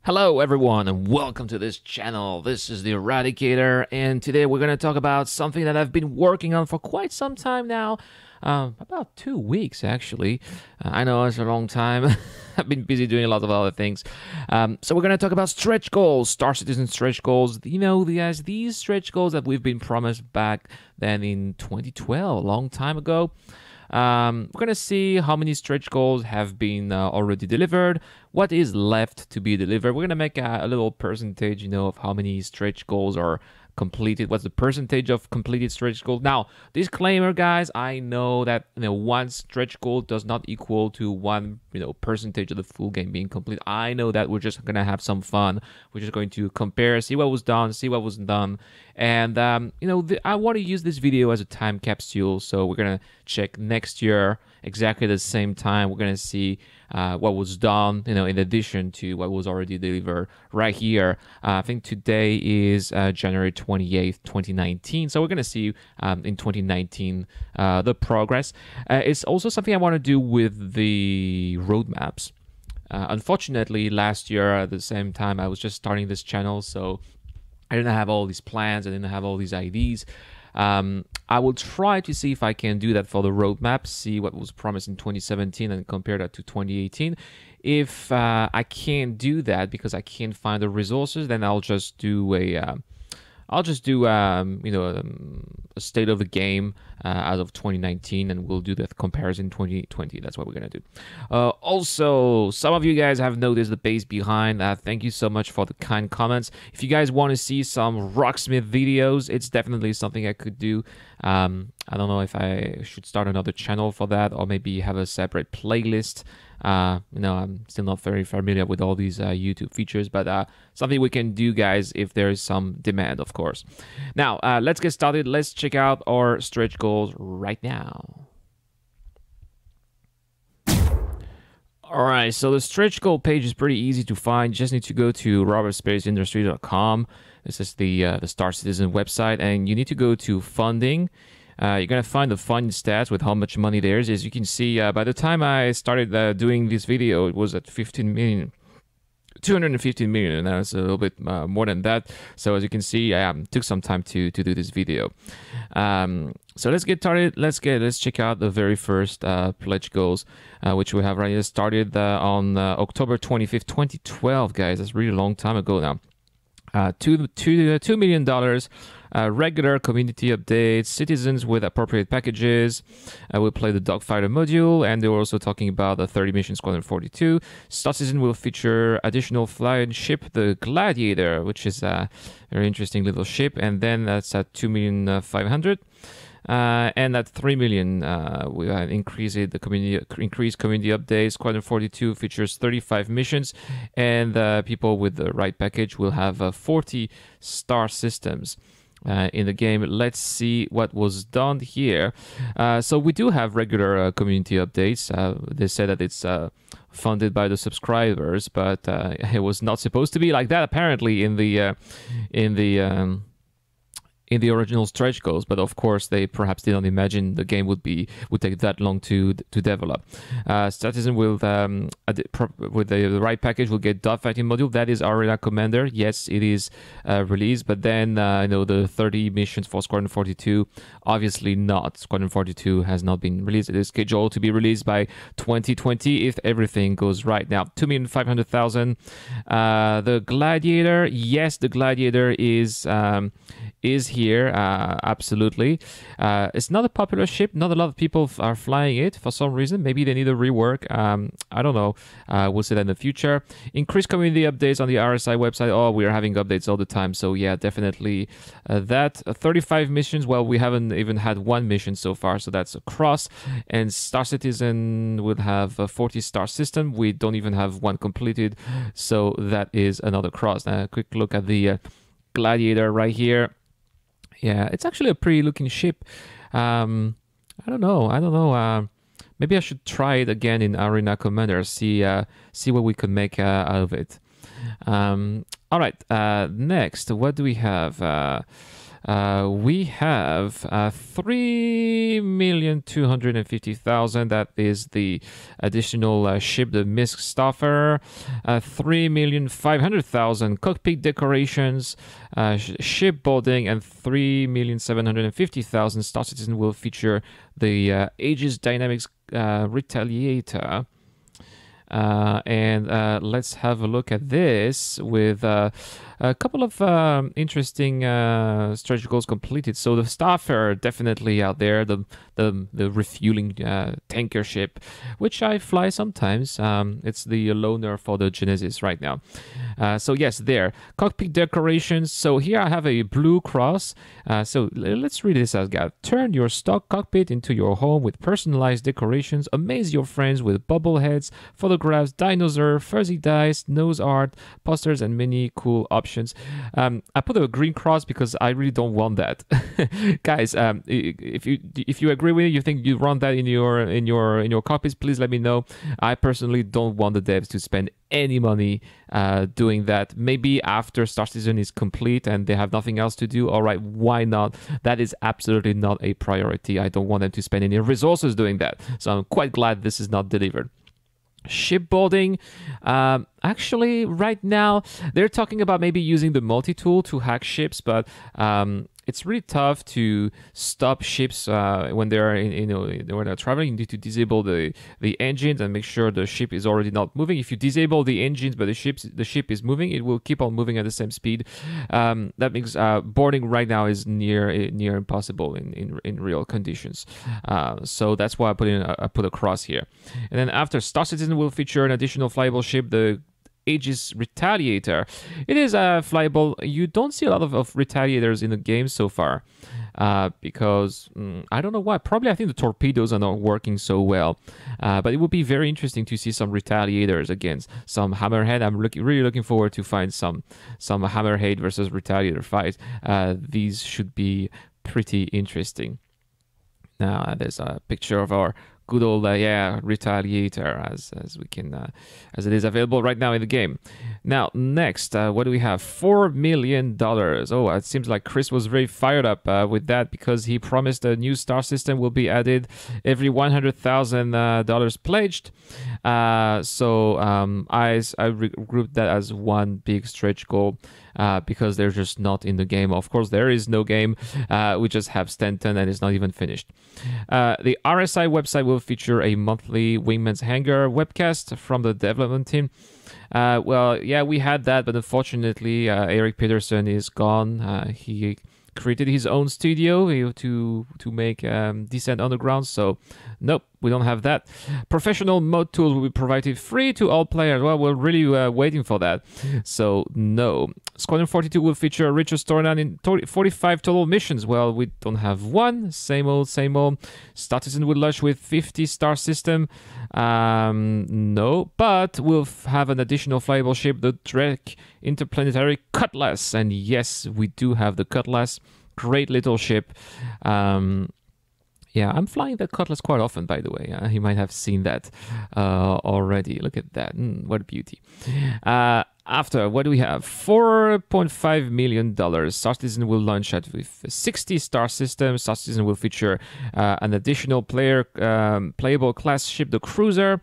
Hello everyone and welcome to this channel. This is the Eradicator and today we're going to talk about something that I've been working on for quite some time now. About 2 weeks actually. I know it's a long time. I've been busy doing a lot of other things. So we're going to talk about stretch goals, Star Citizen stretch goals. You know, these stretch goals that we've been promised back then in 2012, a long time ago. We're going to see how many stretch goals have been already delivered, what is left to be delivered. We're going to make a little percentage, of how many stretch goals are completed. What's the percentage of completed stretch goals? Now, disclaimer, guys, I know that one stretch goal does not equal to one percentage of the full game being complete. I know that we're just going to have some fun. We're just going to compare, see what was done, see what wasn't done. And, I want to use this video as a time capsule. So we're going to check next year, exactly the same time. We're going to see what was done, in addition to what was already delivered right here. I think today is January 28th, 2019. So we're going to see in 2019 the progress. It's also something I want to do with the roadmaps. Unfortunately, last year at the same time, I was just starting this channel, so I didn't have all these plans. I didn't have all these ideas. I will try to see if I can do that for the roadmap, see what was promised in 2017 and compare that to 2018. If I can't do that because I can't find the resources, then I'll just do a a state of the game as of 2019, and we'll do that comparison 2020. That's what we're gonna do. Also, some of you guys have noticed the base behind. Thank you so much for the kind comments. If you guys want to see some Rocksmith videos, it's definitely something I could do. I don't know if I should start another channel for that, or maybe have a separate playlist. I'm still not very familiar with all these YouTube features, but something we can do, guys, if there is some demand, of course. Now, let's get started. Let's check out our stretch goals right now. All right, so the stretch goal page is pretty easy to find. You just need to go to robertspaceindustry.com. This is the Star Citizen website, and you need to go to funding. You're going to find the fund stats with how much money there is. As you can see, by the time I started doing this video, it was at 15 million. 215 million, and that's a little bit more than that. So as you can see, I took some time to do this video. So let's get started. Let's check out the very first pledge goals, which we have right here. Started on October 25th, 2012, guys. That's a really long time ago now. $2 million. Regular community updates, citizens with appropriate packages. We'll play the Dogfighter module, and they were also talking about the 30 mission Squadron 42. Star Citizen will feature additional flying ship, the Gladiator, which is a very interesting little ship, and then that's at 2,500,000. And at 3 million, we increased the increased community updates. Squadron 42 features 35 missions, and people with the right package will have 40 star systems in the game. Let's see what was done here. So we do have regular community updates. They said that it's funded by the subscribers, but it was not supposed to be like that apparently in the original stretch goals, but of course they perhaps didn't imagine the game would take that long to develop. Citizen will with the right package will get dogfighting module. That is Arena Commander. Yes, it is released, but then the 30 missions for Squadron 42, obviously not. Squadron 42 has not been released. It is scheduled to be released by 2020 if everything goes right. Now, 2,500,000. The Gladiator, yes, the Gladiator is here, absolutely. It's not a popular ship. Not a lot of people are flying it for some reason. Maybe they need a rework. I don't know. We'll see that in the future. Increased community updates on the RSI website. Oh, we are having updates all the time. So yeah, definitely that. 35 missions. Well, we haven't even had one mission so far, so that's a cross. And Star Citizen will have a 40 star system. We don't even have one completed, so that is another cross. Now, a quick look at the Gladiator right here. Yeah, it's actually a pretty looking ship. I don't know. Maybe I should try it again in Arena Commander. See what we can make out of it. All right. Next, what do we have? we have 3,250,000. That is the additional ship, the Misk Stoffer. 3,500,000 cockpit decorations, shipboarding, and 3,750,000 Star Citizen will feature the Aegis Dynamics Retaliator. And let's have a look at this with a couple of interesting stretch goals completed. So the Starfarer definitely out there, the refueling tanker ship, which I fly sometimes. It's the loaner for the Genesis right now. So yes, there. Cockpit decorations. So here I have a blue cross. So let's read this as guys. Turn your stock cockpit into your home with personalized decorations. Amaze your friends with bobbleheads, photographs, dinosaur, fuzzy dice, nose art, posters, and many cool options. I put a green cross because I really don't want that, guys. If you agree with it, you think you want that in your copies, please let me know. I personally don't want the devs to spend any money doing that. Maybe after Star Citizen is complete and they have nothing else to do, all right, why not? That is absolutely not a priority. I don't want them to spend any resources doing that. So I'm quite glad this is not delivered. Shipboarding, actually right now they're talking about maybe using the multi-tool to hack ships, but it's really tough to stop ships when they're when they're traveling. You need to disable the engines and make sure the ship is already not moving. If you disable the engines but the ship is moving, it will keep on moving at the same speed. That means boarding right now is near impossible in real conditions. So that's why I put a cross here. And then after, Star Citizen will feature an additional flyable ship, the Aegis Retaliator. It is flyable. You don't see a lot of Retaliators in the game so far because I don't know why. Probably I think the torpedoes are not working so well. But it would be very interesting to see some Retaliators against some Hammerhead. I'm really looking forward to find some Hammerhead versus Retaliator fight. These should be pretty interesting. Now there's a picture of our good old Retaliator as we can as it is available right now in the game. Now next, what do we have? $4 million. Oh, it seems like Chris was very fired up with that because he promised a new star system will be added every $100,000 pledged. So I regrouped that as one big stretch goal. Because they're just not in the game. Of course, there is no game. We just have Stanton and it's not even finished. The RSI website will feature a monthly Wingman's Hangar webcast from the development team. Well, yeah, we had that, but unfortunately, Eric Peterson is gone. He created his own studio to make Descent Underground, so nope, we don't have that. Professional mode tools will be provided free to all players. Well, we're really waiting for that, so no. Squadron 42 will feature a richer storyline in 45 total missions. Well, we don't have one. Same old, same old. Star Citizen will launch with 50 star system. No, but we'll have an additional flyable ship, the Drake Interplanetary Cutlass. And yes, we do have the Cutlass. Great little ship. Yeah, I'm flying the Cutlass quite often, by the way. You might have seen that already. Look at that. What a beauty. After, what do we have? $4.5 million. Star Citizen will launch with 60 star systems. Star Citizen will feature an additional playable class ship, the Cruiser.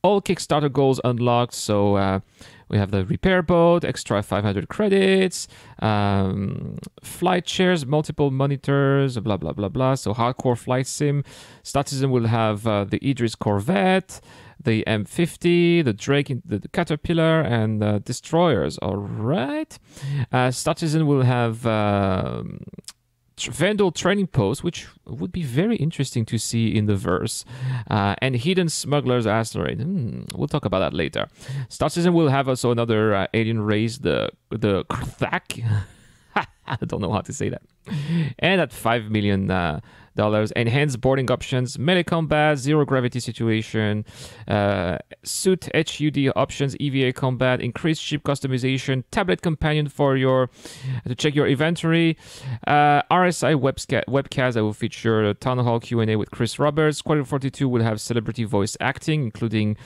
All Kickstarter goals unlocked. So we have the repair boat, extra 500 credits, flight chairs, multiple monitors, blah, blah, blah, blah. So hardcore flight sim. Star Citizen will have the Idris Corvette, the M50, the Drake, the Caterpillar, and destroyers. All right. Star Citizen will have Vandal training post, which would be very interesting to see in the verse, and hidden smugglers asteroid. We'll talk about that later. Star Citizen will have also another alien race, the Krthak. I don't know how to say that. And at $5 million, Enhanced boarding options, melee combat, zero gravity situation, suit HUD options, EVA combat, increased ship customization, tablet companion for to check your inventory, RSI webcast that will feature a town hall Q&A with Chris Roberts. Squadron 42 will have celebrity voice acting, including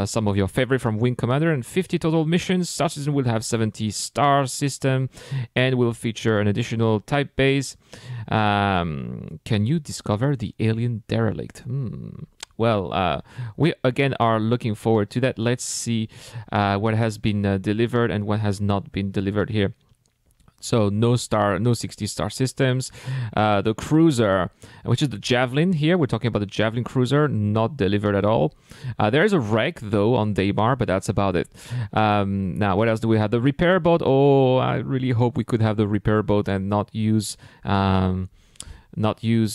some of your favorite from Wing Commander, and 50 total missions. Star Citizen will have 70 star system and will feature an additional type base. Can you discover the alien derelict? Well, we again are looking forward to that. Let's see what has been delivered and what has not been delivered here. So no 60 star systems. The cruiser, which is the Javelin here, we're talking about the Javelin cruiser, not delivered at all. There is a wreck though on Daymar, but that's about it. Now, what else do we have? The repair boat. Oh, I really hope we could have the repair boat and not use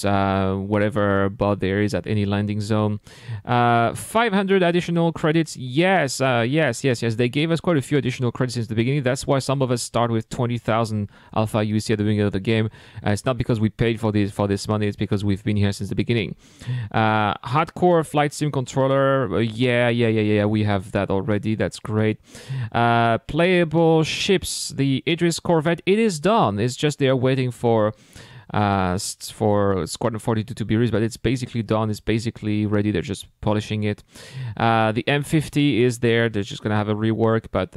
whatever bot there is at any landing zone. 500 additional credits. Yes. They gave us quite a few additional credits since the beginning. That's why some of us start with 20,000 alpha UC at the beginning of the game. It's not because we paid for this money. It's because we've been here since the beginning. Hardcore flight sim controller. Yeah. We have that already. That's great. Playable ships. The Idris Corvette. It is done. It's just they're waiting for Squadron 42 to be released, but it's basically done. It's basically ready. They're just polishing it. The M50 is there. They're just gonna have a rework, but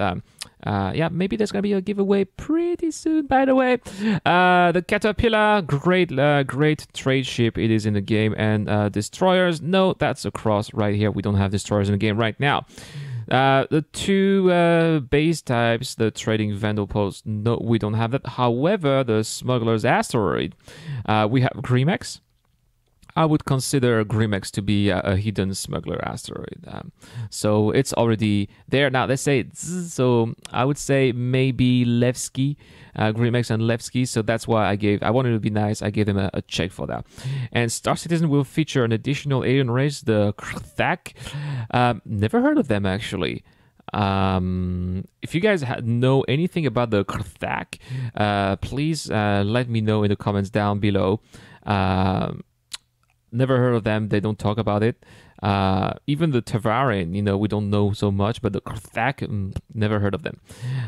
yeah, maybe there's gonna be a giveaway pretty soon. By the way, the Caterpillar, great trade ship. It is in the game, and destroyers. No, that's across right here. We don't have destroyers in the game right now. The two base types, the trading Vandal Post, no, we don't have that. However, the Smuggler's Asteroid, we have Grimex. I would consider Grimex to be a hidden smuggler asteroid. So it's already there. Now, let's say, so I would say maybe Levski, Grimex and Levski. So that's why I wanted to be nice. I gave them a check for that. And Star Citizen will feature an additional alien race, the Krthak. Never heard of them, actually. If you guys know anything about the Krthak, please let me know in the comments down below. Never heard of them. They don't talk about it. Even the Tavarin, we don't know so much, but the Krthak, never heard of them.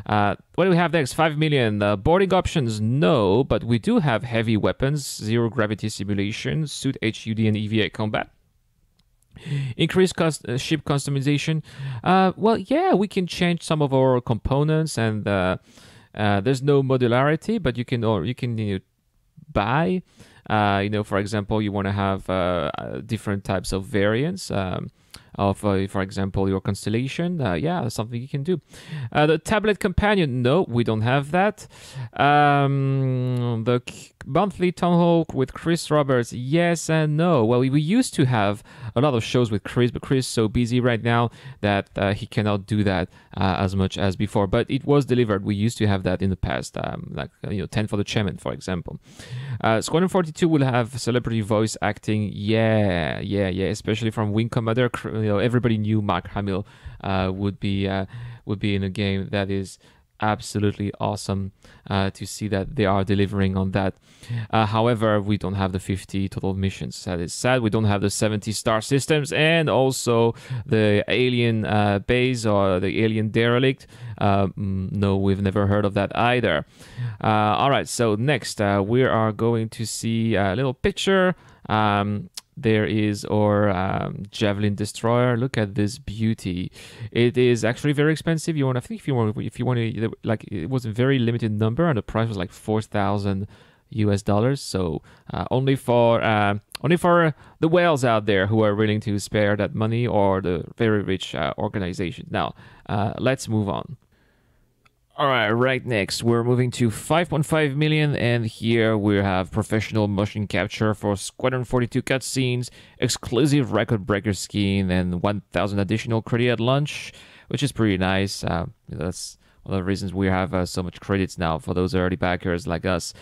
What do we have next? 5 million. Boarding options, no, but we do have heavy weapons, zero gravity simulation, suit HUD and EVA combat. Increased ship customization. Well, yeah, we can change some of our components, and there's no modularity, but you can buy. For example, you want to have different types of variants of, for example, your constellation. Yeah, that's something you can do. The tablet companion, no, we don't have that. The monthly town hall with Chris Roberts, yes and no. Well, we used to have a lot of shows with Chris, but Chris is so busy right now that he cannot do that as much as before. But it was delivered. We used to have that in the past, like 10 for the Chairman, for example. Squadron 42 will have celebrity voice acting. Yeah, especially from Wing Commander. Everybody knew Mark Hamill would be in a game. That is absolutely awesome to see that they are delivering on that. However, we don't have the 50 total missions. That is sad. We don't have the 70 star systems, and also the alien base or the alien derelict. No, we've never heard of that either. All right, so next we are going to see a little picture. There is our Javelin destroyer. Look at this beauty. It is actually very expensive. I think if you want to, like, it was a very limited number, and the price was like $4,000 US. So only for the whales out there who are willing to spare that money, or the very rich organization. Now, let's move on. All right, next we're moving to 5.5 million, and here we have professional motion capture for Squadron 42 cutscenes, exclusive record breaker skin, and 1,000 additional credit at launch, which is pretty nice. That's One of the reasons we have so much credits now for those early backers like us.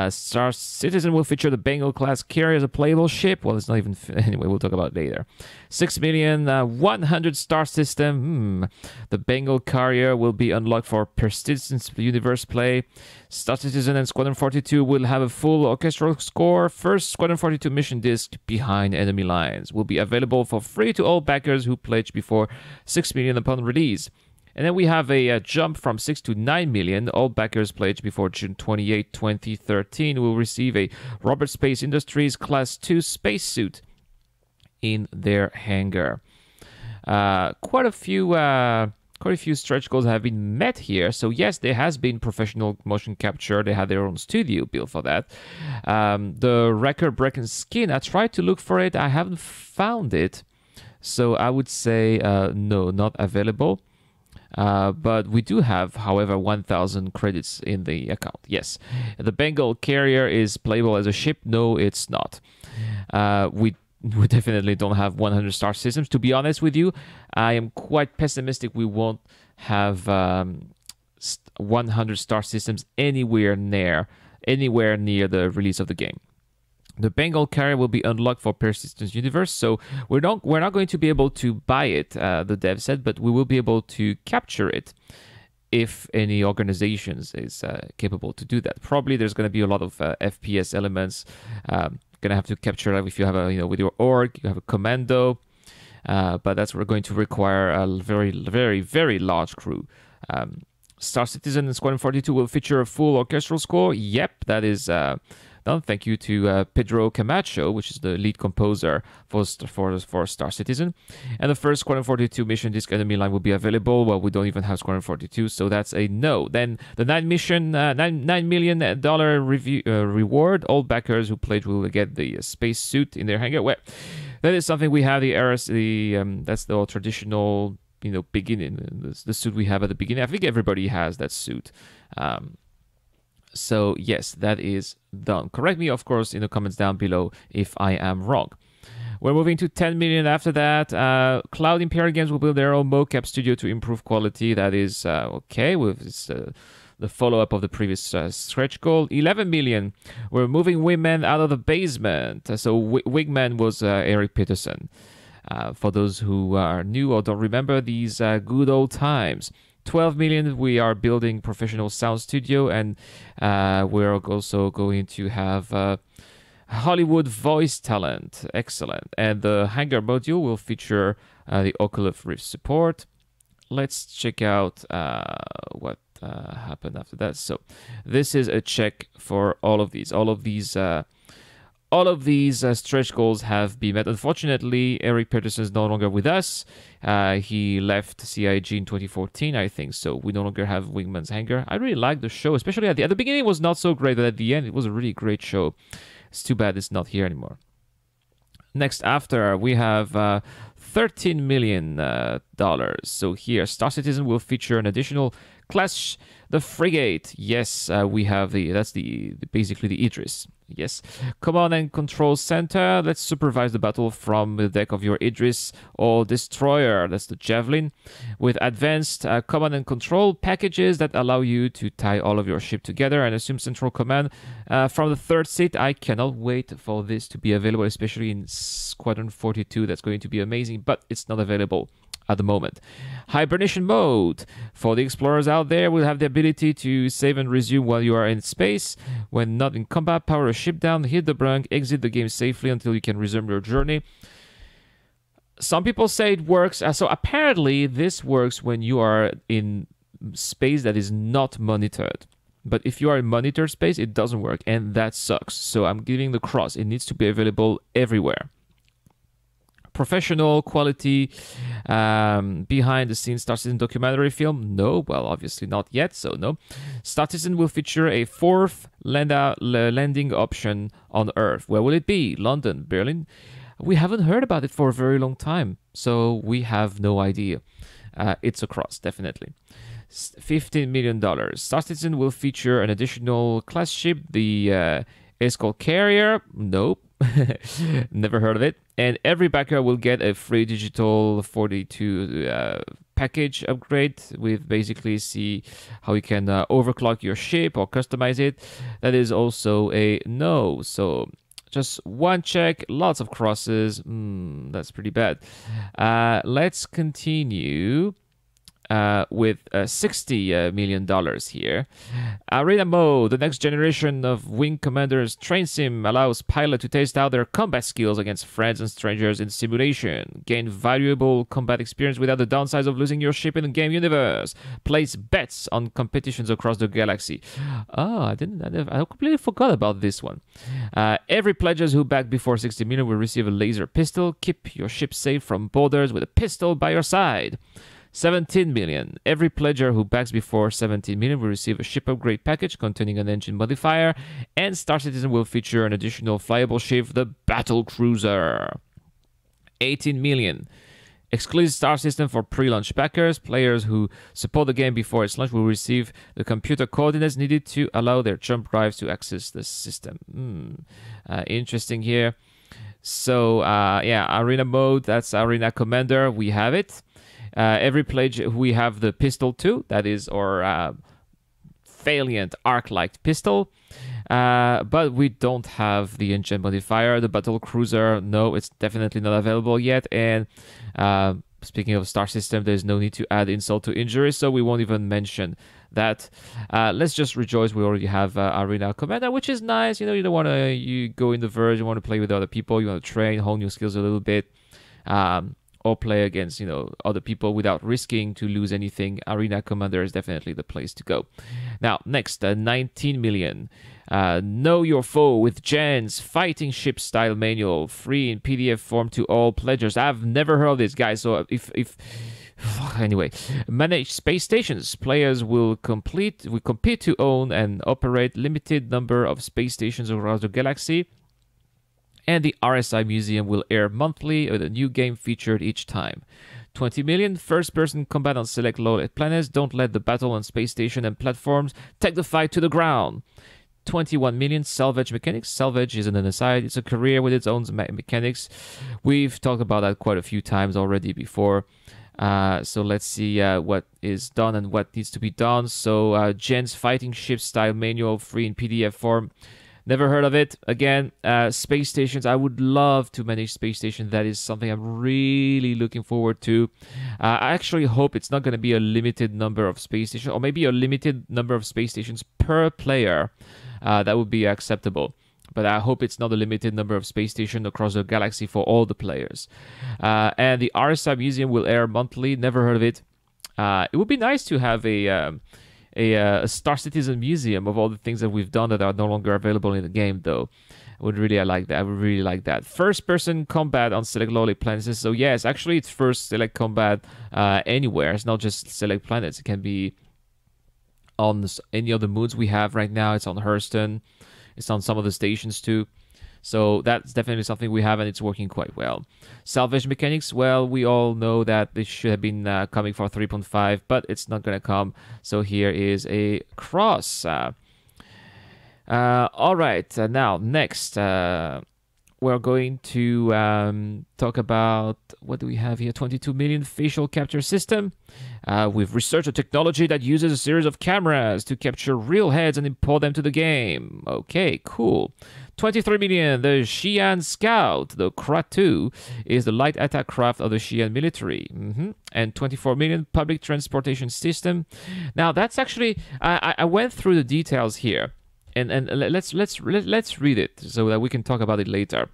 Star Citizen will feature the Bengal class carrier as a playable ship. Well, it's not even anyway. We'll talk about it later. 6 million 100 star system. The Bengal carrier will be unlocked for persistence universe play. Star Citizen and Squadron 42 will have a full orchestral score. First Squadron 42 mission disc, Behind Enemy Lines, will be available for free to all backers who pledge before 6 million upon release. And then we have a jump from 6 to 9 million. All backers pledged before June 28, 2013 will receive a Robert Space Industries Class 2 spacesuit in their hangar. Quite a few stretch goals have been met here. So yes, there has been professional motion capture. They had their own studio built for that. The record-breaking skin, I tried to look for it. I haven't found it. So I would say no, not available. But we do have, however, 1,000 credits in the account. Yes, the Bengal carrier is playable as a ship. No, it's not. We definitely don't have 100 star systems. To be honest with you, I am quite pessimistic we won't have 100 star systems anywhere near the release of the game. The Bengal carrier will be unlocked for Persistence Universe, so we're not going to be able to buy it, the dev said, but we will be able to capture it if any organizations is capable to do that. Probably there's going to be a lot of FPS elements. Gonna have to capture if you have with your org, you have a commando, but that's going to require a very, very, very large crew. Star Citizen and Squadron 42 will feature a full orchestral score. Yep, that is done. Thank you to Pedro Camacho, which is the lead composer for Star Citizen. And the first Squadron 42 mission disc enemy line will be available. Well, we don't even have Squadron 42, so that's a no. Then the $9 million reward. All backers who played will get the space suit in their hangar. Well, that is something we have. That's the old traditional, beginning. The suit we have at the beginning. I think everybody has that suit. So yes, that is done. Correct me, of course, in the comments down below if I am wrong. We're moving to 10 million after that. Cloud Imperial Games will build their own mocap studio to improve quality. That is okay with this, the follow-up of the previous stretch goal. 11 million. We're moving Wingman out of the basement. So Wingman was Eric Peterson. For those who are new or don't remember these good old times. 12 million, we are building professional sound studio, and we're also going to have Hollywood voice talent. Excellent. And the hangar module will feature the Oculus Rift support. Let's check out what happened after that. So this is a check for all of these. All of these stretch goals have been met. Unfortunately, Eric Peterson is no longer with us. He left CIG in 2014, I think, so we no longer have Wingman's Hangar. I really like the show, especially at the beginning it was not so great, but at the end it was a really great show. It's too bad it's not here anymore. Next after, we have $13 million. So here, Star Citizen will feature an additional class, the frigate. Yes, we have that's basically the Idris. Yes. Command and Control Center. Let's supervise the battle from the deck of your Idris or Destroyer. That's the Javelin. With advanced command and control packages that allow you to tie all of your ship together and assume central command from the third seat. I cannot wait for this to be available, especially in Squadron 42. That's going to be amazing, but it's not available at the moment. Hibernation mode. For the explorers out there, will have the ability to save and resume while you are in space. When not in combat, power a ship down, hit the brink, exit the game safely until you can resume your journey. Some people say it works. So apparently this works when you are in space that is not monitored. But if you are in monitored space, it doesn't work, and that sucks. So I'm giving the cross. It needs to be available everywhere. Professional quality behind the scenes Star Citizen documentary film? No, well, obviously not yet, so no. Star Citizen will feature a fourth landing option on Earth. Where will it be? London, Berlin? We haven't heard about it for a very long time, so we have no idea. It's a cross, definitely. $15 million. Star Citizen will feature an additional class ship, the Escort Carrier? Nope. Never heard of it. And every backer will get a free digital 42 package upgrade with basically see how you can overclock your ship or customize it. That is also a no. So just one check, lots of crosses. That's pretty bad. Let's continue with $60 million here. Arena mode, the next generation of Wing Commander's train sim, allows pilot to test out their combat skills against friends and strangers in simulation. Gain valuable combat experience without the downsides of losing your ship in the game universe. Place bets on competitions across the galaxy. Oh, I completely forgot about this one. Every pledgers who back before 60 million will receive a laser pistol. Keep your ship safe from boarders with a pistol by your side. 17 million. Every pledger who backs before 17 million will receive a ship upgrade package containing an engine modifier, and Star Citizen will feature an additional flyable ship, the Battle Cruiser. 18 million. Exclusive star system for pre-launch backers. Players who support the game before its launch will receive the computer coordinates needed to allow their jump drives to access the system. Interesting here. So, yeah, Arena mode, that's Arena Commander. We have it. Every pledge, we have the pistol too. That is our Valiant arc-light pistol. But we don't have the engine modifier. The Battle Cruiser, no, it's definitely not available yet. And speaking of star system, there's no need to add insult to injury, so we won't even mention that. Let's just rejoice we already have Arena Commander, which is nice. You know, you don't want to you go in the verge, you want to play with other people, you want to train, hone your skills a little bit. Or play against, you know, other people without risking to lose anything. Arena Commander is definitely the place to go. Now, next, 19 million. Know Your Foe with Jen's Fighting Ship Style Manual, free in PDF form to all pledgers. I've never heard of this, guys. So anyway, manage space stations. Players will compete to own and operate limited number of space stations across the galaxy. And the RSI Museum will air monthly with a new game featured each time. 20 million. First-person combat on select low planets. Don't let the battle on space station and platforms take the fight to the ground. 21 million. Salvage mechanics. Salvage is an aside. It's a career with its own mechanics. We've talked about that quite a few times already before. So let's see what is done and what needs to be done. So Jen's Fighting Ship Style Manual, free in PDF form. Never heard of it. Again, space stations. I would love to manage space stations. That is something I'm really looking forward to. I actually hope it's not going to be a limited number of space stations, or maybe a limited number of space stations per player. That would be acceptable. But I hope it's not a limited number of space stations across the galaxy for all the players. And the RSI Museum will air monthly. Never heard of it. It would be nice to have a Star Citizen museum of all the things that we've done that are no longer available in the game, though. I would really like that. I would really like that. First-person combat on select lowly planets. So yes, actually, it's first select combat anywhere. It's not just select planets. It can be on any of the moons we have right now. It's on Hurston. It's on some of the stations too. So that's definitely something we have, and it's working quite well. Salvage mechanics, well, we all know that this should have been coming for 3.5, but it's not going to come. So here is a cross. All right, now next, we're going to talk about, what do we have here? 22 million facial capture system. We've researched a technology that uses a series of cameras to capture real heads and import them to the game. Okay, cool. 23 million, the Xi'an Scout. The Kra-2 is the light attack craft of the Xi'an military. And 24 million, public transportation system. Now, that's actually, I went through the details here. And let's read it so that we can talk about it later.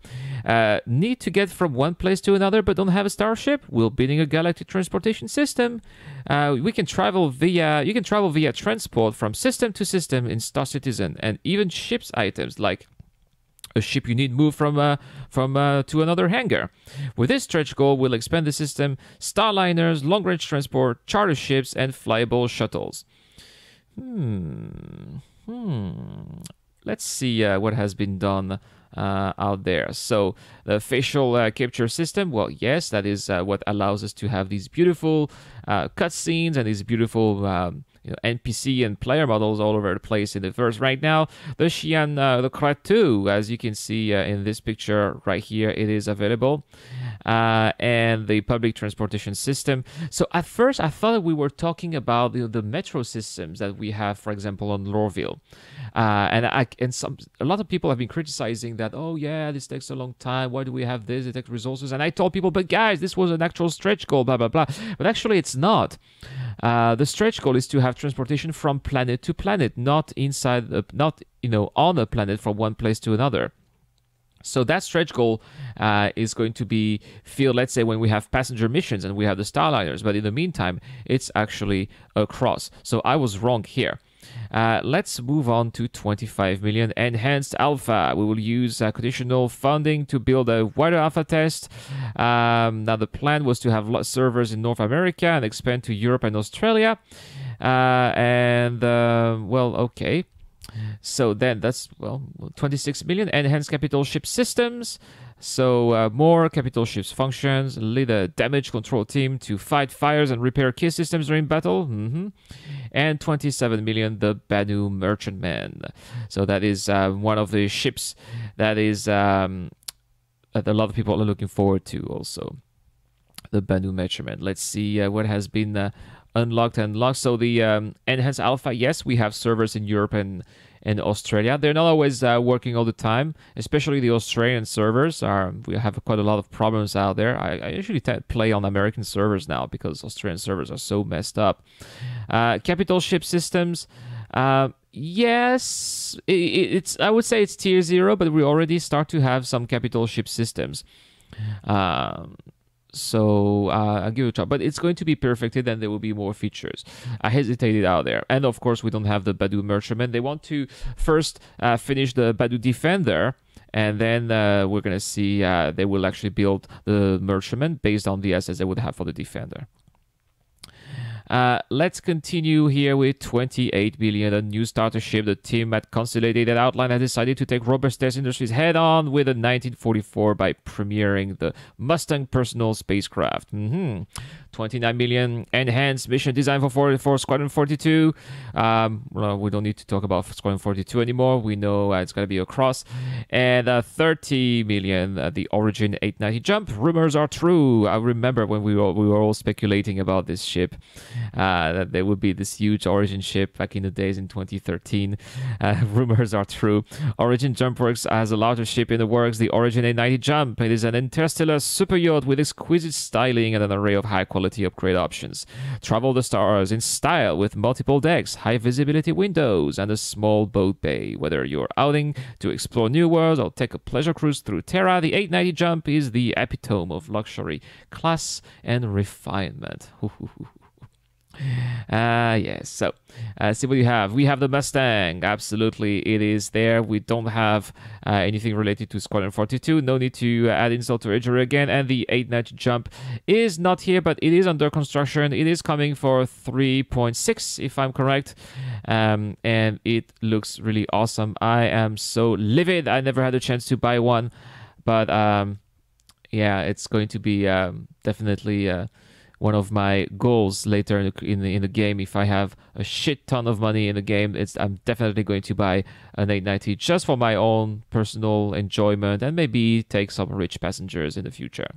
Need to get from one place to another but don't have a starship? We're building a galactic transportation system. You can travel via transport from system to system in Star Citizen, and even ships items like a ship you need moved from to another hangar. With this stretch goal, we'll expand the system: starliners, long-range transport, charter ships, and flyable shuttles. Let's see what has been done out there. So the facial capture system, well, yes, that is what allows us to have these beautiful cutscenes and these beautiful NPC and player models all over the place in the verse. Right now, the Xi'an, the Kretu, as you can see in this picture right here, it is available. And the public transportation system. So at first, I thought we were talking about the metro systems that we have, for example, on Lorville. A lot of people have been criticizing that, oh yeah, this takes a long time. Why do we have this? It takes resources. And I told people, but guys, this was an actual stretch goal, blah, blah, blah. But actually, it's not. The stretch goal is to have transportation from planet to planet, not inside, not on a planet from one place to another. So that stretch goal is going to be filled, let's say, when we have passenger missions and we have the Starliners. But in the meantime, it's actually across. So I was wrong here. Let's move on to 25 million enhanced alpha. We will use conditional funding to build a wider alpha test. Now, the plan was to have servers in North America and expand to Europe and Australia. Well, okay. So then that's, 26 million enhanced capital ship systems. So more capital ships functions, lead a damage control team to fight fires and repair key systems during battle. And 27 million, the Banu Merchantman. So that is one of the ships that is that a lot of people are looking forward to also. The Banu Merchantman. Let's see what has been unlocked. So the enhanced alpha, yes, we have servers in Europe and Australia. They're not always working all the time, especially the Australian servers. We have quite a lot of problems out there. I usually play on American servers now because Australian servers are so messed up. Capital ship systems. Yes, it's. I would say it's tier 0, but we already start to have some capital ship systems. So I'll give it a try, but it's going to be perfected and there will be more features. I hesitated out there. And of course, we don't have the Badu Merchantman. They want to first finish the Badu Defender, and then we're going to see they will actually build the Merchantman based on the assets they would have for the Defender. Let's continue here with 28 billion, a new starter ship. The team at Consolidated Outline has decided to take Robust Test Industries head-on with a 1944 by premiering the Mustang personal spacecraft. 29 million enhanced mission design for Squadron 42. Well, we don't need to talk about Squadron 42 anymore. We know it's going to be across. And 30 million, the Origin 890 jump. Rumors are true. I remember when we were all speculating about this ship, that there would be this huge Origin ship back in the days in 2013. Rumors are true. Origin Jump Works has a larger ship in the works, the Origin 890 jump. It is an interstellar super yacht with exquisite styling and an array of high-quality upgrade options. Travel the stars in style with multiple decks, high visibility windows, and a small boat bay. Whether you're outing to explore new worlds or take a pleasure cruise through Terra, the 890 jump is the epitome of luxury, class, and refinement. Yes, so see what you have. We have the Mustang. Absolutely, it is there. We don't have anything related to Squadron 42. No need to add insult to injury again. And the 890 jump is not here, but it is under construction. It is coming for 3.6, if I'm correct. And it looks really awesome. I am so livid. I never had a chance to buy one, but yeah, it's going to be definitely one of my goals later in the game. If I have a shit ton of money in the game, I'm definitely going to buy an 890 just for my own personal enjoyment and maybe take some rich passengers in the future.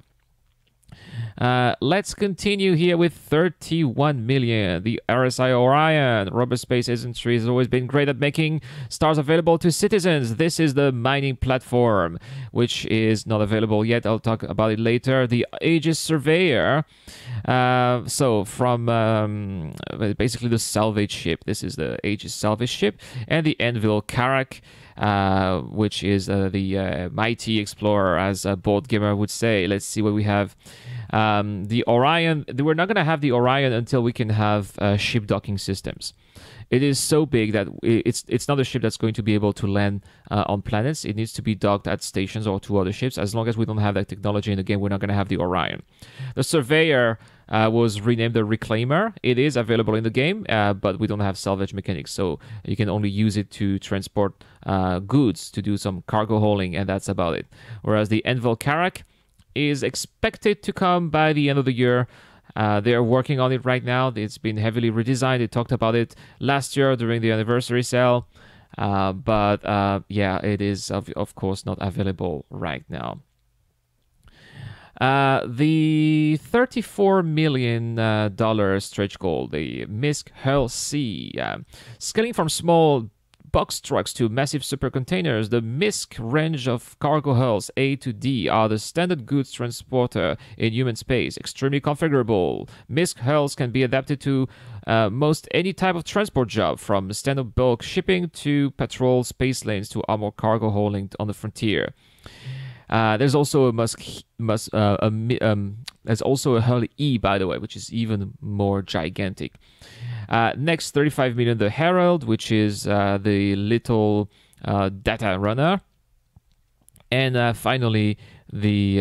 Let's continue here with 31 million. The RSI Orion. Robust Space Industry has always been great at making stars available to citizens. This is the mining platform, which is not available yet. I'll talk about it later. The Aegis Surveyor. So from basically the salvage ship. This is the Aegis salvage ship. And the Anvil Karak, which is the mighty explorer, as a board gamer would say. Let's see what we have. The Orion, we're not going to have the Orion until we can have ship docking systems. It is so big that it's not a ship that's going to be able to land on planets. It needs to be docked at stations or to other ships. As long as we don't have that technology in the game, we're not going to have the Orion. The Surveyor was renamed the Reclaimer. It is available in the game, but we don't have salvage mechanics, so you can only use it to transport goods, to do some cargo hauling, and that's about it. Whereas the Anvil Karak is expected to come by the end of the year. They are working on it right now. It's been heavily redesigned. They talked about it last year during the anniversary sale. But yeah, it is of course not available right now. The $34 million stretch goal, the Misk Hull C, scaling from small box trucks to massive super containers. The Misk range of cargo hulls A to D are the standard goods transporter in human space. Extremely configurable, Misk hulls can be adapted to most any type of transport job, from standard bulk shipping to patrol space lanes to armored cargo hauling on the frontier. There's also a there's also a Hull E, by the way, which is even more gigantic. Next, 35 million, the Herald, which is the little data runner. And finally, the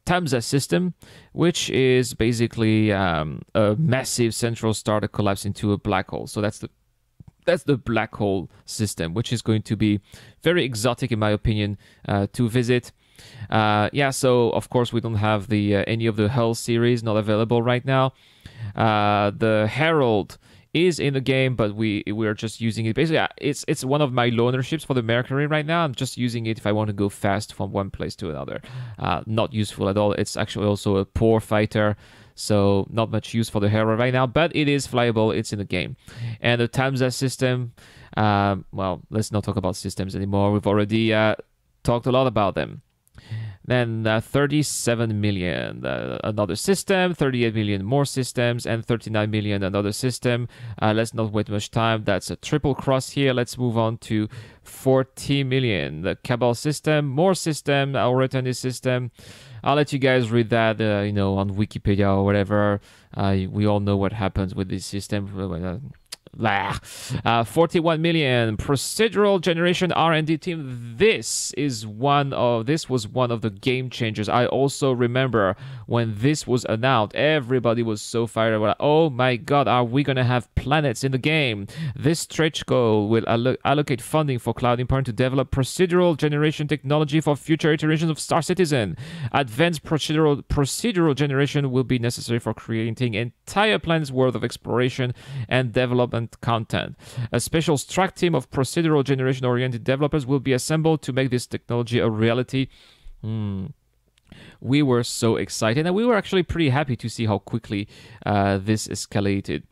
Tamsa system, which is basically a massive central star that collapses into a black hole. So that's the black hole system, which is going to be very exotic, in my opinion, to visit. Yeah, so of course we don't have the any of the Hull series, not available right now. The Herald is in the game, but we are just using it. Basically, it's one of my loaner ships for the Mercury right now. I'm just using it if I want to go fast from one place to another. Not useful at all. It's actually also a poor fighter, so not much use for the Herald right now, but it is flyable. It's in the game. And the Tamsa system, well, let's not talk about systems anymore. We've already talked a lot about them. Then 37 million, another system, 38 million more systems, and 39 million another system. Let's not wait much time. That's a triple cross here. Let's move on to 40 million. The Cabal system, more system, our return system. I'll let you guys read that, you know, on Wikipedia or whatever. We all know what happens with this system. 41 million procedural generation R&D team. This was one of the game changers. I also remember when this was announced, everybody was so fired about, oh my god, are we gonna have planets in the game? This stretch goal will allocate funding for Cloud Empire to develop procedural generation technology for future iterations of Star Citizen. Advanced procedural generation will be necessary for creating entire planets worth of exploration and development content. A special Strat team of procedural generation oriented developers will be assembled to make this technology a reality. We were so excited, and we were actually pretty happy to see how quickly this escalated.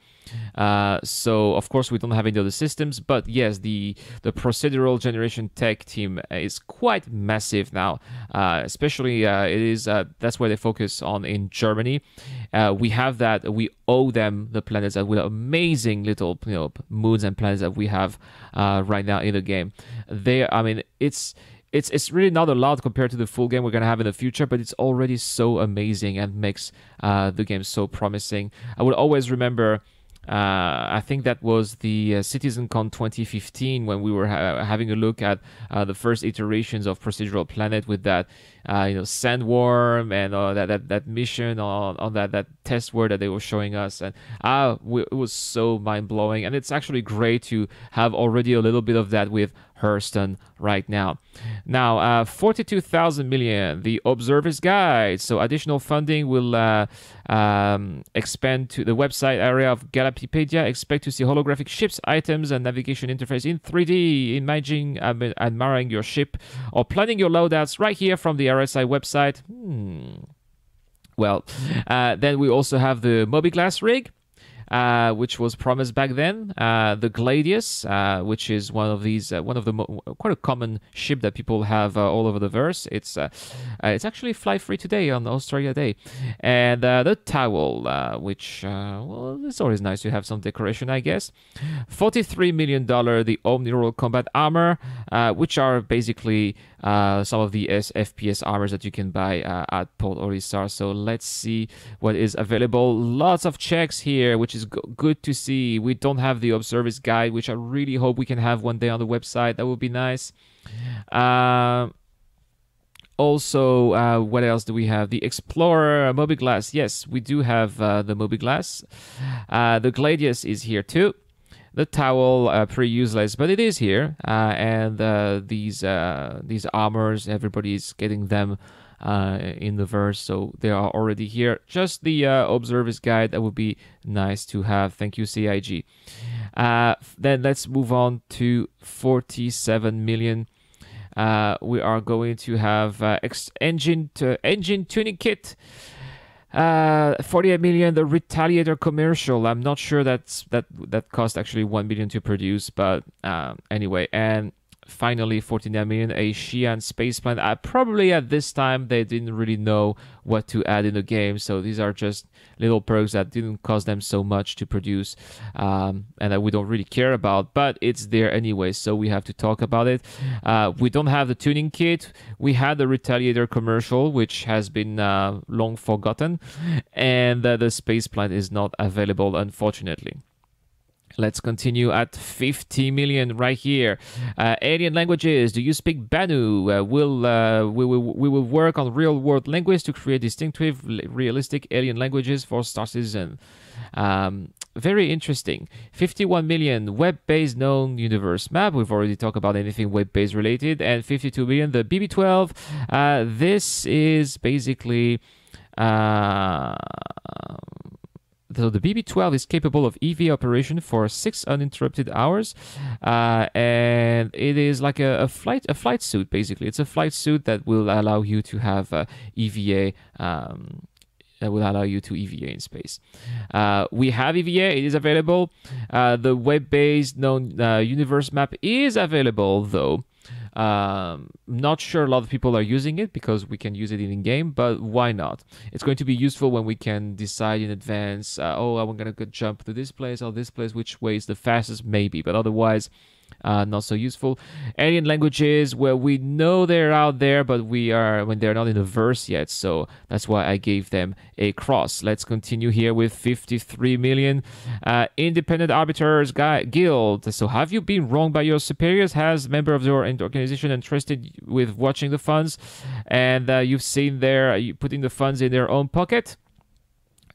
So of course we don't have any other systems, but yes, the procedural generation tech team is quite massive now. Especially it is that's where they focus on in Germany. We have that. We owe them the planets that with amazing little, you know, moons and planets that we have right now in the game. I mean, it's really not a lot compared to the full game we're going to have in the future, but it's already so amazing and makes the game so promising. I will always remember, I think that was the CitizenCon 2015 when we were having a look at the first iterations of Procedural Planet with that, you know, sandworm and that mission on that test world that they were showing us, and it was so mind blowing. And it's actually great to have already a little bit of that with Hurston right now. Now, 42,000 million, the Observer's Guide. So additional funding will expand to the website area of Galapedia. Expect to see holographic ships, items, and navigation interface in 3D. Imaging, admiring your ship, or planning your loadouts right here from the RSI website. Well, then we also have the Mobiglass rig, which was promised back then. The Gladius, which is one of these, quite a common ship that people have all over the verse. It's actually fly free today on Australia Day. And the Towel, which, well, it's always nice to have some decoration, I guess. $43 million, the Omniroll Combat Armor, which are basically some of the FPS armors that you can buy at Port Olisar. So let's see what is available. Lots of checks here, which is good to see. We don't have the Observer's Guide, which I really hope we can have one day on the website. That would be nice. Also, what else do we have? The Explorer Mobiglass. Yes, we do have the Mobiglass. The Gladius is here too. The towel, pretty useless, but it is here. And these armors, everybody's getting them in the verse, so they are already here. Just the Observer's Guide, that would be nice to have. Thank you, CIG. Then let's move on to 47 million. We are going to have engine tuning kit. 48 million, the Retaliator commercial. I'm not sure that cost actually 1 million to produce, but anyway. And finally, 49 million, a Xi'an space plane. Probably at this time they didn't really know what to add in the game, so these are just little perks that didn't cost them so much to produce, and that we don't really care about, but it's there anyway, so we have to talk about it. We don't have the tuning kit. We had the Retaliator commercial, which has been long forgotten, and the space plane is not available, unfortunately. Let's continue at 50 million right here. Alien languages. Do you speak Banu? We will work on real-world language to create distinctive, realistic alien languages for Star Citizen. Very interesting. 51 million web-based known universe map. We've already talked about anything web-based related. And 52 million the BB-12. This is basically... So the BB-12 is capable of EVA operation for 6 uninterrupted hours, and it is like a flight suit. Basically, it's a flight suit that will allow you to have EVA. That will allow you to EVA in space. We have EVA. It is available. The web-based known universe map is available, though. Not sure a lot of people are using it because we can use it in game, but why not? It's going to be useful when we can decide in advance, oh, I'm going to jump to this place or this place, which way is the fastest, maybe, but otherwise not so useful. Alien languages, well, we know they're out there, but when they're not in the verse yet, so that's why I gave them a cross. Let's continue here with 53 million. Independent Arbiters Guild. So have you been wronged by your superiors? Has member of your organization entrusted with watching the funds, and you've seen you putting the funds in their own pocket?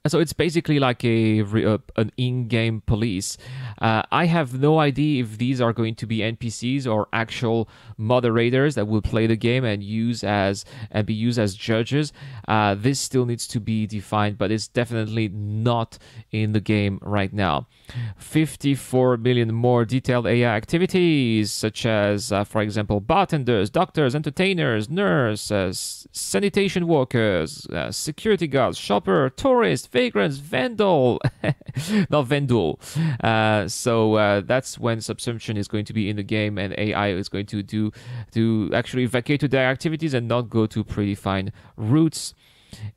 So it's basically like an in-game police. I have no idea if these are going to be NPCs or actual moderators that will play the game and be used as judges. This still needs to be defined, but it's definitely not in the game right now. 54 million more detailed AI activities, such as, for example, bartenders, doctors, entertainers, nurses, sanitation workers, security guards, shopper, tourist, vagrants, vandal, not vandal. So that's when subsumption is going to be in the game, and AI is going to actually vacate to their activities and not go to predefined routes.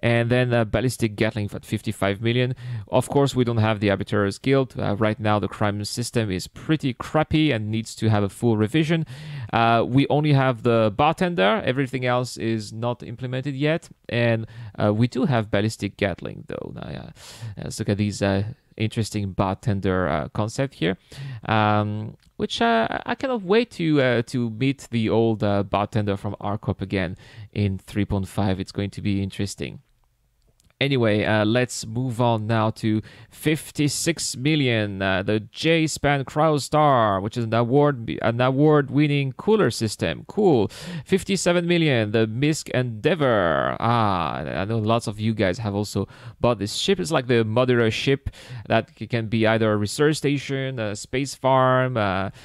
And then ballistic Gatling at 55 million. Of course, we don't have the Arbiters Guild. Right now, the crime system is pretty crappy and needs to have a full revision. We only have the bartender. Everything else is not implemented yet. And we do have ballistic Gatling, though. Let's look at these interesting bartender concept here, which I cannot wait to meet the old bartender from RCorp again in 3.5. It's going to be interesting. Anyway, let's move on now to 56 million. The J-Span Crowstar, which is an award-winning cooler system. Cool. 57 million. The Misk Endeavor. I know lots of you guys have also bought this ship. It's like the modular ship that can be either a research station, a space farm.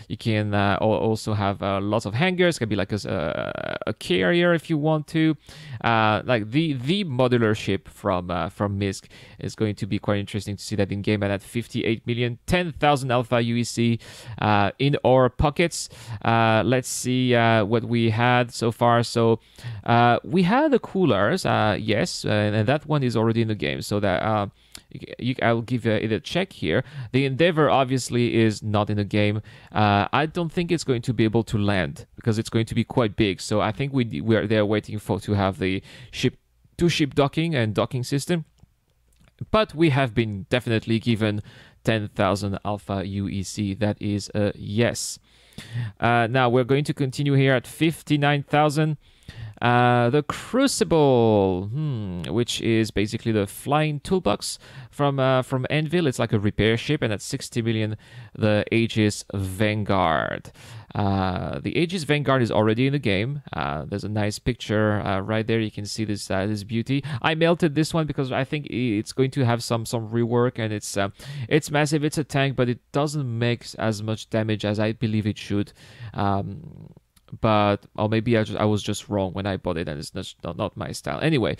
You can also have lots of hangars. It can be like a carrier if you want to. Like the modular ship from Misk is going to be quite interesting to see that in game. And at 58 million, 10,000 alpha UEC in our pockets. Let's see what we had so far. So we had the coolers, yes, and that one is already in the game. So that I'll give it a check here. The Endeavor obviously is not in the game. I don't think it's going to be able to land because it's going to be quite big. So I think we are there waiting to have the ship-to-ship docking and docking system. But we have been definitely given 10,000 alpha UEC. That is a yes. Now we're going to continue here at 59,000. The Crucible, which is basically the flying toolbox from Anvil. It's like a repair ship, and at 60 million, the Aegis Vanguard. The Aegis Vanguard is already in the game. There's a nice picture right there. You can see this beauty. I melted this one because I think it's going to have some rework, and it's massive. It's a tank, but it doesn't make as much damage as I believe it should. But or maybe I was just wrong when I bought it, and it's not my style. Anyway,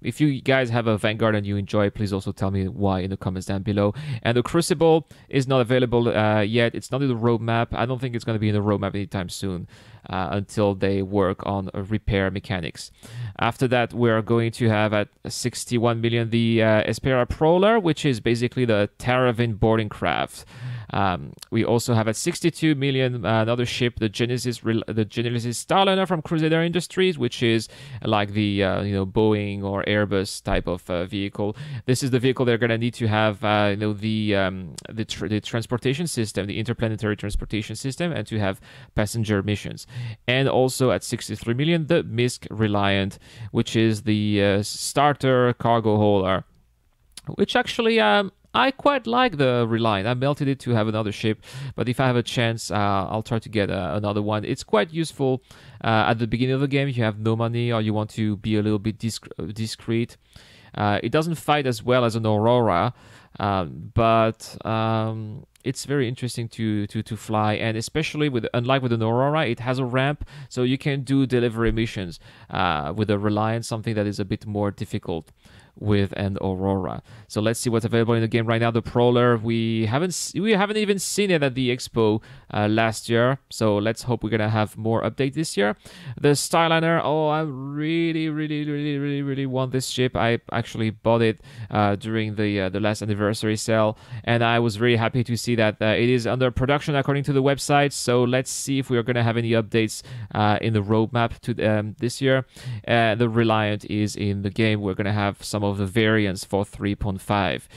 if you guys have a Vanguard and you enjoy it, please also tell me why in the comments down below. And the Crucible is not available yet. It's not in the roadmap. I don't think it's going to be in the roadmap anytime soon until they work on repair mechanics. After that, we're going to have at 61 million the Espera Prowler, which is basically the Taravin boarding craft. We also have at 62 million another ship, the Genesis Starliner from Crusader Industries, which is like the Boeing or Airbus type of vehicle. This is the vehicle they're gonna need to have the transportation system, the interplanetary transportation system, and to have passenger missions. And also at 63 million, the MISC Reliant, which is the starter cargo hauler, which actually I quite like the Reliant. I melted it to have another ship, but if I have a chance, I'll try to get another one. It's quite useful at the beginning of the game if you have no money or you want to be a little bit discreet. It doesn't fight as well as an Aurora, but it's very interesting to fly, and especially unlike with an Aurora, it has a ramp, so you can do delivery missions. With a Reliant, something that is a bit more difficult with an Aurora. So let's see what's available in the game right now. The Prowler, we haven't even seen it at the expo last year, so let's hope we're gonna have more update this year. The Starliner, oh, I really want this ship. I actually bought it during the last anniversary sale, and I was very happy to see that it is under production according to the website. So let's see if we are gonna have any updates in the roadmap to this year. The Reliant is in the game. We're gonna have some of the variants for 3.5.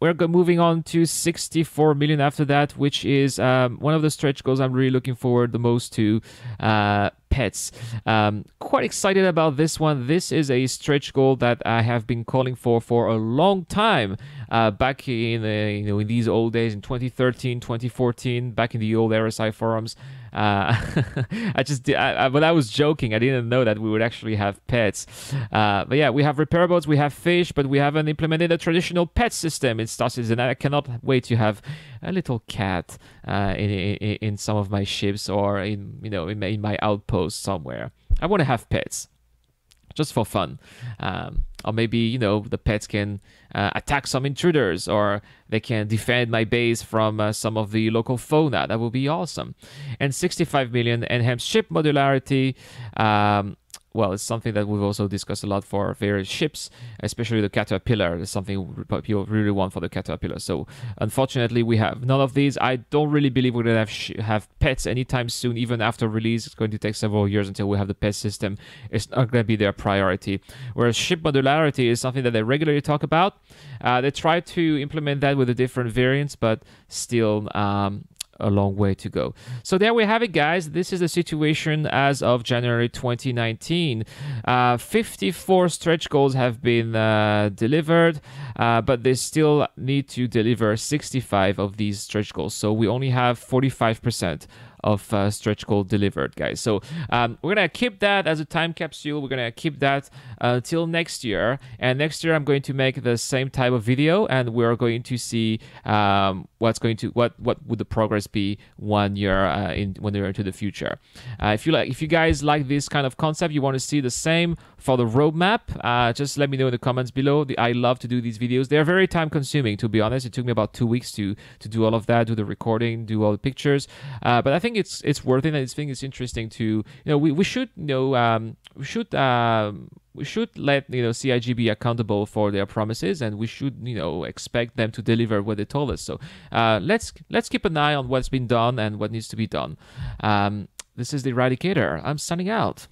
We're moving on to 64 million after that, which is one of the stretch goals I'm really looking forward the most to. Pets. Quite excited about this one. This is a stretch goal that I have been calling for a long time. Back in in these old days in 2013, 2014, back in the old RSI forums. But I was joking. I didn't know that we would actually have pets. But yeah, we have repair boats, we have fish, but we haven't implemented a traditional pet system in Star Citizen. I cannot wait to have a little cat in some of my ships or in my outpost somewhere. I want to have pets just for fun, or maybe the pets can attack some intruders, or they can defend my base from some of the local fauna. That would be awesome. And 65 million enhanced ship modularity. Well, it's something that we've also discussed a lot for various ships, especially the Caterpillar. It's something people really want for the Caterpillar. So, unfortunately, we have none of these. I don't really believe we're going to have pets anytime soon, even after release. It's going to take several years until we have the pet system. It's not going to be their priority. Whereas ship modularity is something that they regularly talk about. They try to implement that with the different variants, but still a long way to go. So there we have it, guys. This is the situation as of January 2019. 54 stretch goals have been delivered, but they still need to deliver 65 of these stretch goals. So we only have 45% of stretch goal delivered, guys. So we're gonna keep that as a time capsule. We're gonna keep that until next year, and next year I'm going to make the same type of video, and we're going to see what would the progress be 1 year when we're into the future. If you guys like this kind of concept, you want to see the same for the roadmap, just let me know in the comments below. I love to do these videos. They're very time consuming, to be honest. It took me about 2 weeks to do all of that, do the recording, do all the pictures, but I think it's worth it, and I think it's interesting to we should let CIG be accountable for their promises, and we should expect them to deliver what they told us. So let's keep an eye on what's been done and what needs to be done. This is the Eradicator. I'm signing out.